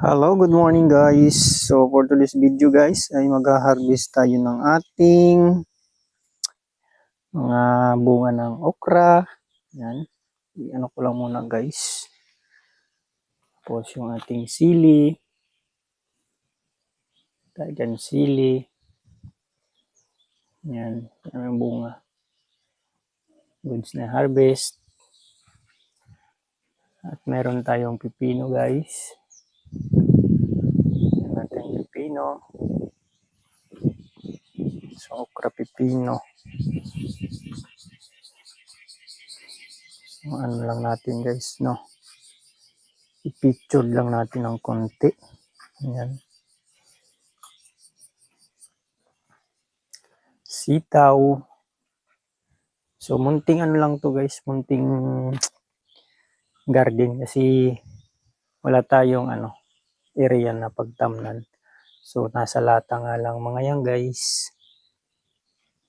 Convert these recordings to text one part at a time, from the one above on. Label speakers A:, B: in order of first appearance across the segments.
A: Hello, good morning guys. So for today's video guys ay mag-harvest tayo ng ating mga bunga ng okra. Yan. Ano ko lang muna guys. Tapos yung ating sili. Dyan sili. Yan. Yan yung bunga. Goods na harvest. At meron tayong pipino guys. Yan natin pipino. So okra pipino. So, ano lang natin guys, no? I-picture lang natin ng konti. Yan. Sitaw. So, munting ano lang to guys, munting garden kasi wala tayong area na pagtamnan. So, nasa lata nga lang mga yan guys.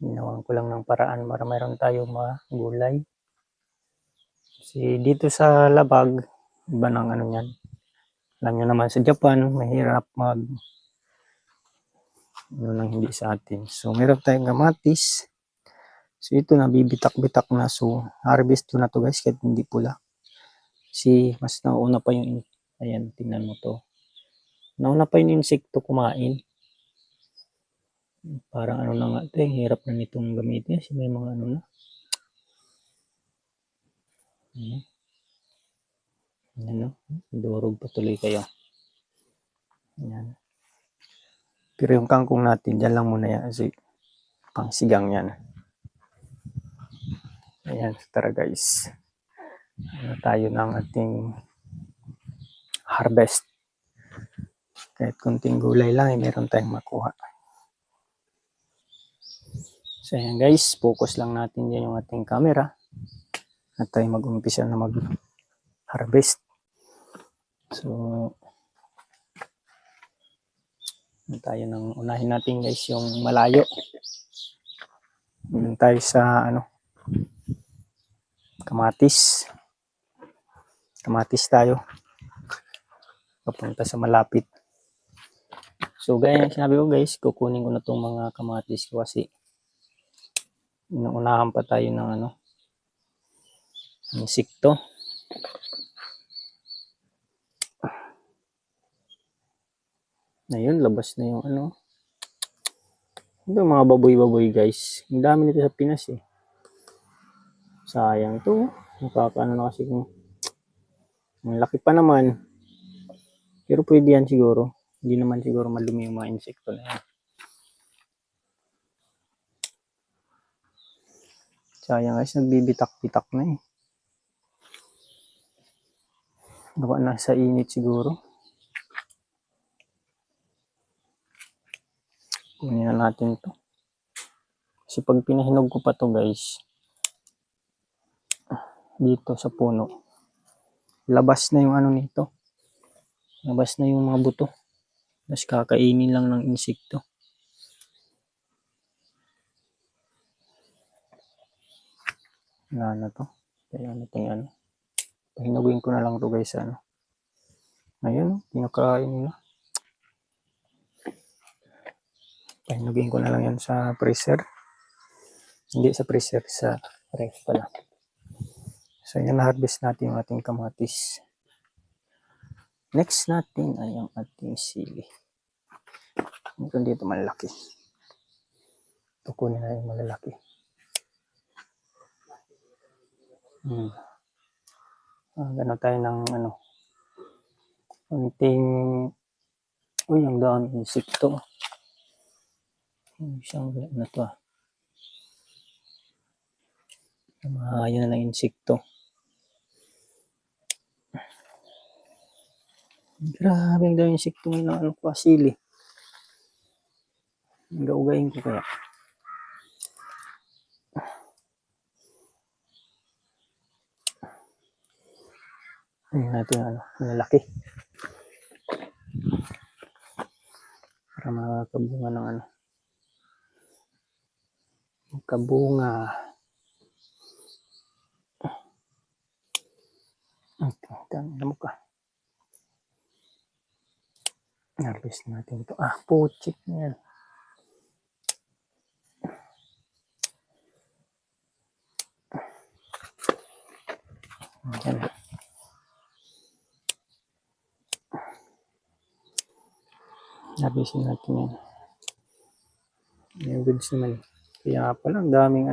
A: Ginawan ko lang ng paraan para mayroon tayong mga gulay. Kasi dito sa labag, iba ng ano yan. Alam nyo naman sa Japan, mahirap nang hindi sa atin. So, meron tayong kamatis. So, ito na bibitak-bitak na. So, harvest ko na to guys kahit hindi pula. Kasi mas nauna pa yung, ayan, tingnan mo to. Nauna pa yung insekto kumain. Parang ano na nga ito, hirap na nitong gamitin. Kasi may mga ano na. Ayan, durog patuloy kayo. Ayan. Pero yung kangkong natin, dyan lang muna yan. Kasi pang sigang yan. Ayan, tara guys. Ano tayo ng ating harvest. Kahit kunting gulay lang, meron tayong makuha. So ayan guys, focus lang natin dyan yung ating camera. At tayo mag-umpisa na mag-harvest. So, tayo nang unahin natin guys yung malayo. Doon tayo sa kamatis. Kamatis tayo. Papunta sa malapit. So gaya ng sinabi ko guys, kukunin ko na itong mga kamatis ko kasi inuunahan pa tayo ng insekto. Ayun, labas na yung ito mga baboy-baboy guys. Ang dami nito sa Pinas eh. Sayang to. Nakakaano na kasi kung ang laki pa naman. Pero pwede yan siguro. Hindi naman siguro madumi yung mga insekto na yan. Sayang guys, nagbibitak-bitak na eh. Gawa na sa init siguro. Kunin na natin to. Kasi pag pinahinog ko pa to guys, dito sa puno, labas na yung nito. Labas na yung mga buto. Tapos kakainin lang ng insekto. Wala na to. Kaya natin pahinugin ko na lang to guys Ayun, pinakain nila. Pahinugin ko na lang yan sa freezer. Hindi sa freezer, sa ref pala. So yan, na-harvest natin yung ating kamatis. Next natin ay ang ating sili. Ito dito malaki. Tukunin na yung malalaki. Gano'n tayo ng konting ang dami insekto. Isang na to Mahayo na ng insekto. Grabe ang dami insekto ng sili. Gaugayin ko kaya. Natin malaki. Para makakabunga ng kabunga. Dami mo ka. Harvest natin ito. Ah, puchik na yan. Ayan. Harvestin natin yan. Yung goods naman. Kaya pala, ang daming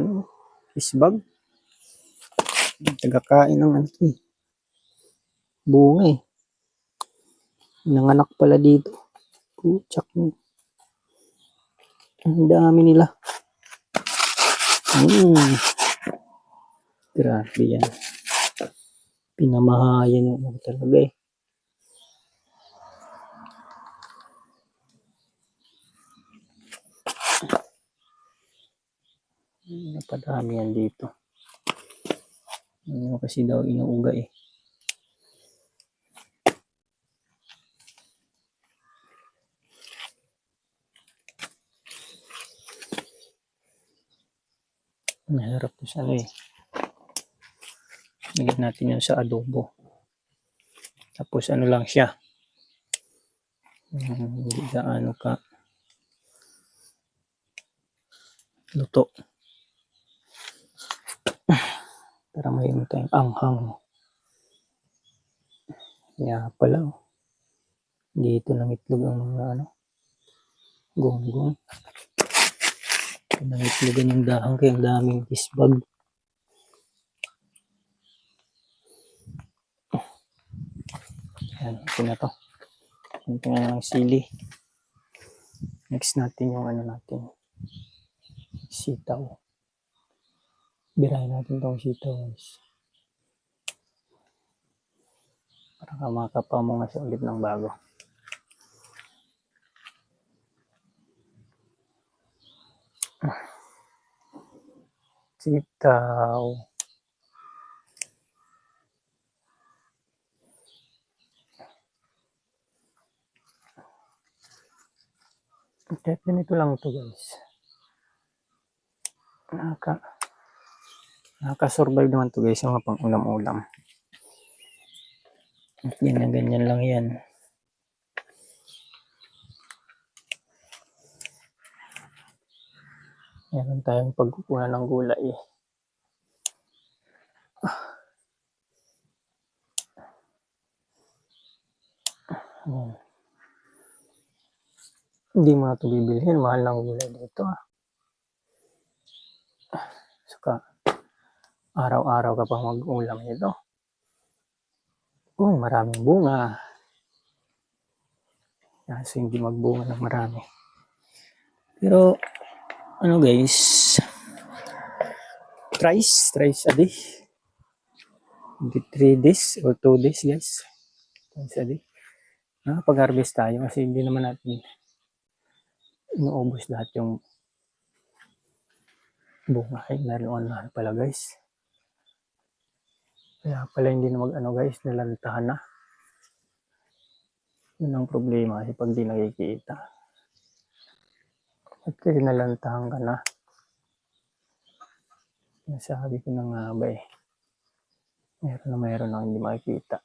A: isbag. Tagakain ng bunga eh. Nanganak pala dito. Puchak mo. Ang dami nila. Grabe yan. Pinamahayan yung talaga eh. Napadami yan dito. Kasi daw inuuga eh. Mahirap to sa eh. Lagyan natin yun sa adobo. Tapos lang siya. Hindi gaano ka luto. Para mayroon tayong anghang. Kaya pala. Dito ng itlog ang mga gonggong. Nangitlogan yung dahang kaya ang daming isbag. Yan, ito na to. Ito na ng sili. Next natin yung natin. Sitaw. Birahin natin tong sitaw guys. Para makapamo nga siya ulit ng bago. Sitaw. Kahit ganito lang to guys. Nakaka-survive naman to guys yung mga pang ulam-ulam. Ganyan lang yan. Meron tayong pagkukuha ng gulay eh. Hindi mo na ito bibilhin. Mahal ng gulay dito Saka araw-araw ka pang mag-ulam nito. Maraming bunga. So hindi magbunga ng marami. Pero guys, thrice a day. 3 days or 2 days guys. Thrice a day. Pag-harvest tayo kasi hindi naman natin inuubos lahat yung bunga. Ay, naroon pala guys. Kaya pala hindi na guys, nalantahan na. Yun ang problema kasi pag di nakikita. At kasi nalantahan ka na. Nasabi ko na nga ba eh. Meron na hindi makikita.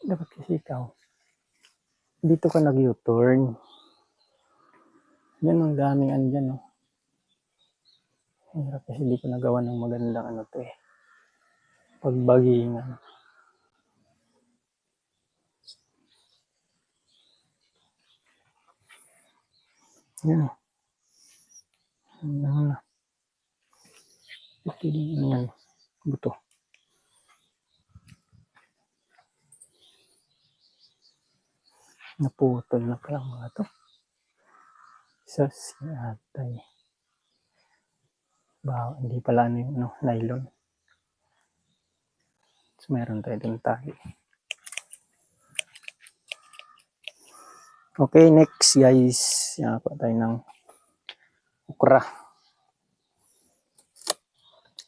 A: Dapat kasi ikaw, dito ka nag-U-turn. Yan ang daming andyan Hirap kasi di ko nagawa ng magandang to eh. Pagbagingan. Yan. Ano na. Ito din yan. Buto. Naputol na pala mga to. Sas atay. Hindi pala yung nylon. So, meron tayo dun tali. Okay, next guys. Yan pa tayo ng okra.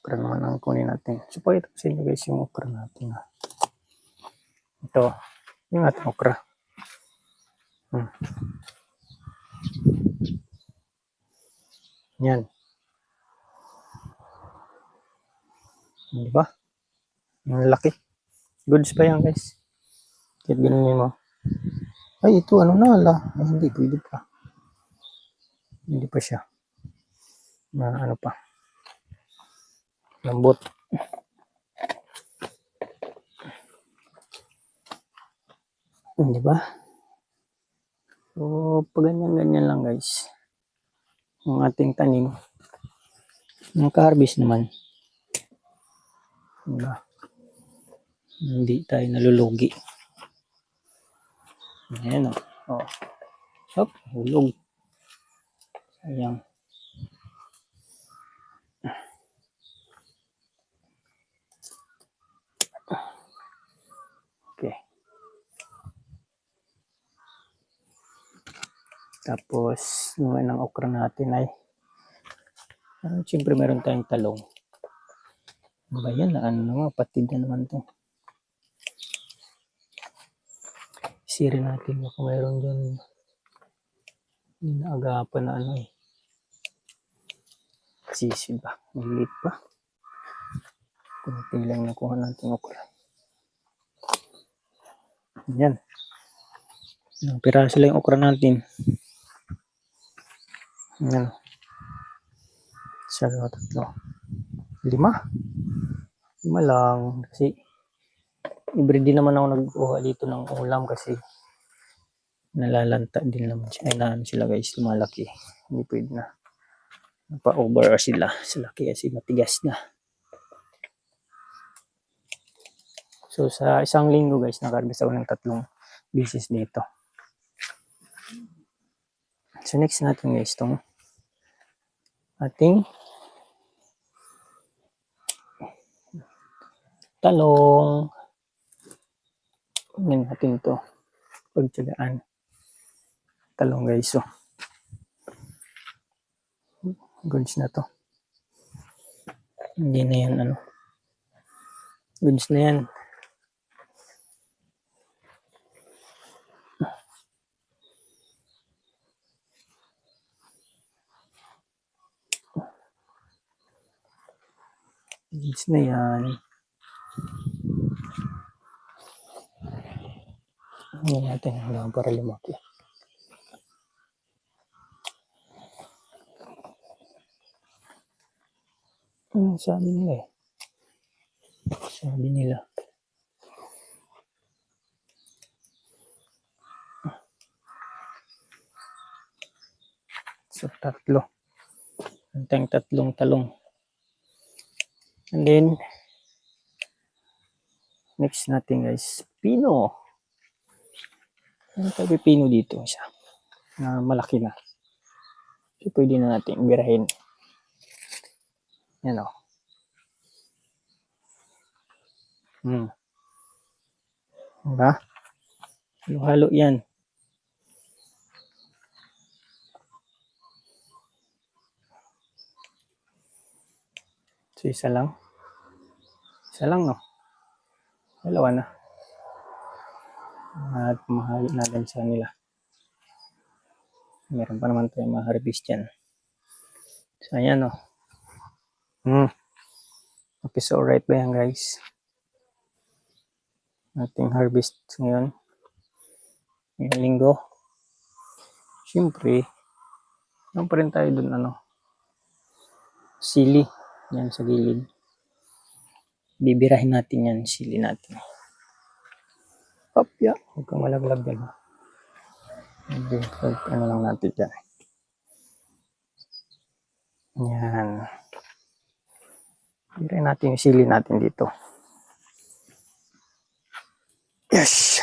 A: Okra naman ang kunin natin. So, pakita ko sa inyo guys yung okra natin. Ito. Yung ating okra. Yan. Diba? Ang laki. Goods pa yan guys. Kahit ganunin mo. Ay, ito ano na ala. Ay, hindi, pwede pa. Hindi pa siya. Ano pa. Lambot. Di ba? So, pag ganyan-ganyan lang guys. Ang ating tanim. Naka-harvest naman. Diba? Hindi tayo nalulugi. Ayan o. Oh. Hop, hulog. Sayang. Okay. Tapos, yung ng okra natin ay siyempre meron tayong talong. Ba yan? Ano naman? Patid na naman to. Sirin natin kung meron dyan inaagapan na ano eh. Sisi ba? Malit pa. Kunti lang nakuha natin okra. Yan. Ang piraso lang yung okra natin. Yan. Isa, dalawa, tatlo. 5. 5 lang. Kasi everyday naman ako nagkuha dito ng ulam kasi nalalanta din naman siya. Ay naman sila guys, lumalaki. Hindi pwede na. Napa-over sila. Sa laki kasi matigas na. So sa isang linggo guys, naka-harvest ako ng 3 beses dito. So next natin guys, itong ating talong. Kunin natin to. Pagtsagaan. Talong guys. So, goods na to. Hindi na yan ano. Goods na yan. Goods na yan. Hindi natin hanggang para lumaki. Sabi nila eh. Sabi nila. So, 3. Anteng 3 talong. And then, next natin guys, pino. Ano tayo pino dito? Isa. Na malaki na. So, pwede na natin birahin. Yan o. Diba? Halo-halo yan. So, isa lang. Isa lang, no? Dalawa na. At mahalo natin sa nila. Meron pa naman tayong ma-harvest yan. So, ayan, no? Okay, so alright ba yan, guys? Ating harvest ngayon. Ngayong linggo. Siyempre, ano pa rin tayo dun, ano? Sili. Yan sa gilid. Bibirahin natin yan, sili natin. Papya. Huwag kang malaglag yan. Hindi, ano lang natin dyan. Yan. Bibirahin natin yung sili natin dito. Yes!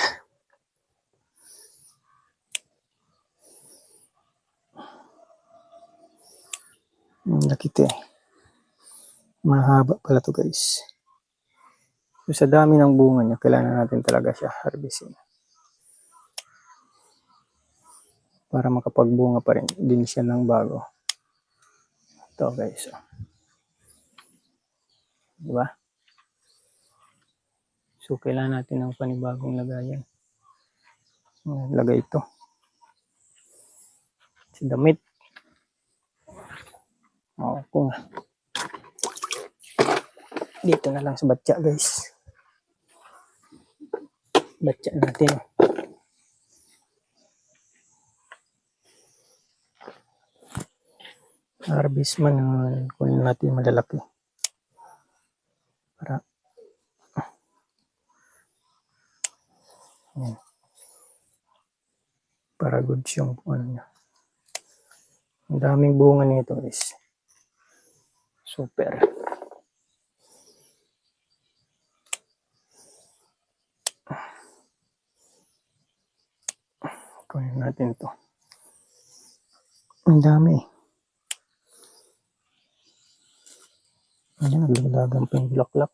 A: Nakita eh. Mahaba pala to guys. So, sa dami ng bunga niya, kailangan natin talaga siya harvestin. Para makapagbunga pa rin din siya ng bago. Ito guys. Diba? So, kailangan natin ng panibagong lagayan. Lagay ito. Sa damit. Kung dito na lang sa batya guys. Batya natin. Harvest man, kunin natin malalaki. Para yan. Para good yung ano niya. Ang daming bunga nito is super. Kunin natin to. Ang dami. Ayan, nagdalagan pa yung bulaklak.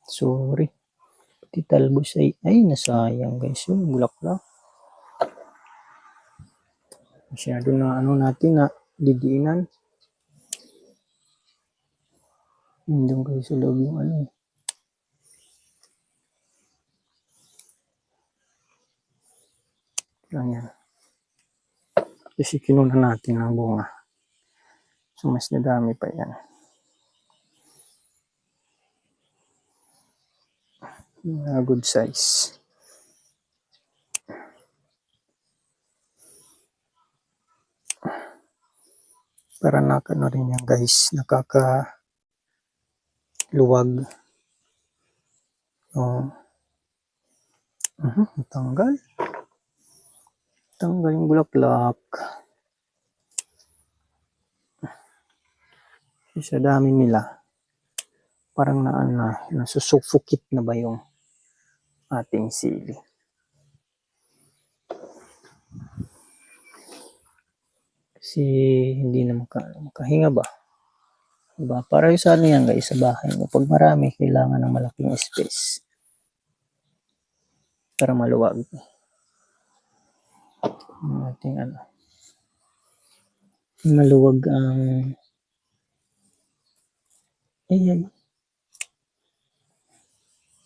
A: Sorry. Pati talbos ay nasayang guys yung bulaklak. Masyado na ano natin na didiinan. Hindi kayo sa loob yung ano. Lang yan. Kasi kinuna natin ang bunga. So mas nadami pa yan. Good size. Para nakano rin yan guys. Nakakaluwag. Tanggal. Tanggal yung bulaklak. Sa dami nila. Parang nasusufukit na ba yung ating sili. Kasi hindi na makahinga ba? Diba? Para yung sa ano yan guys, sa bahay mo. Pag marami, kailangan ng malaking space. Para maluwag. Ating maluwag ang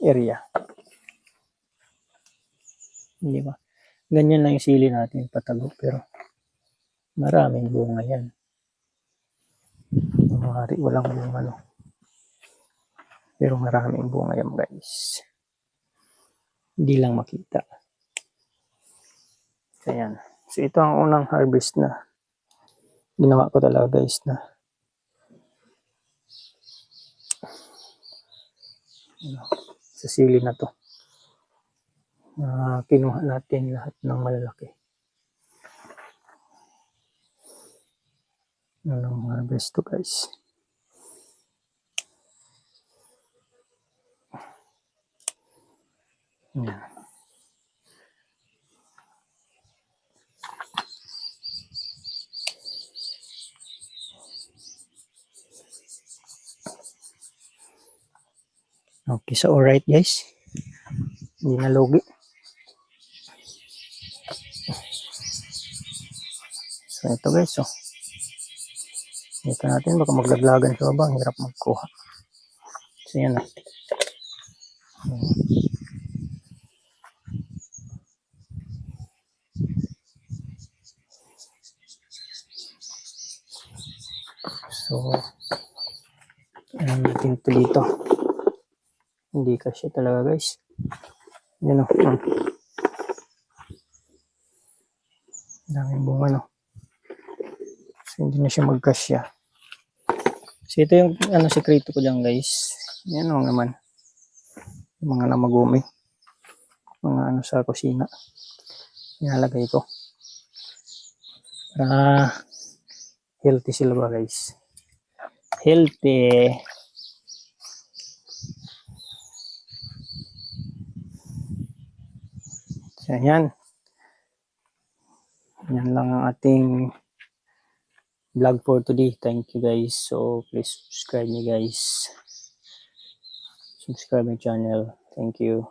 A: area. Hindi ba? Ganyan lang yung sili natin, patago. Pero maraming bunga yan. Walang bunga, no? Pero maraming bunga yan, guys. Hindi lang makita. Ayan. So, ito ang unang harvest na ginawa ko talaga, guys, na sa sili na to. Kinuha natin lahat ng malalaki. Unang harvest to, guys. Ayan. Okay, so alright guys. Hindi na logi. So ito guys, so. Ito natin, baka maglaglagan sa baba, hirap magkuha. So yan na. So, natin ito dito. Hindi kasi talaga guys. Yan o. Daming bunga, no. So, hindi na siya magkasya. So, ito yung sekreto ko dyan guys. Yan o naman. Yung mga namagumi. Mga sa kusina. Inalagay ko. Para healthy sila ba guys. Healthy. So, yan. Yan lang ang ating vlog for today. Thank you guys. So, please subscribe me guys. Subscribe my channel. Thank you.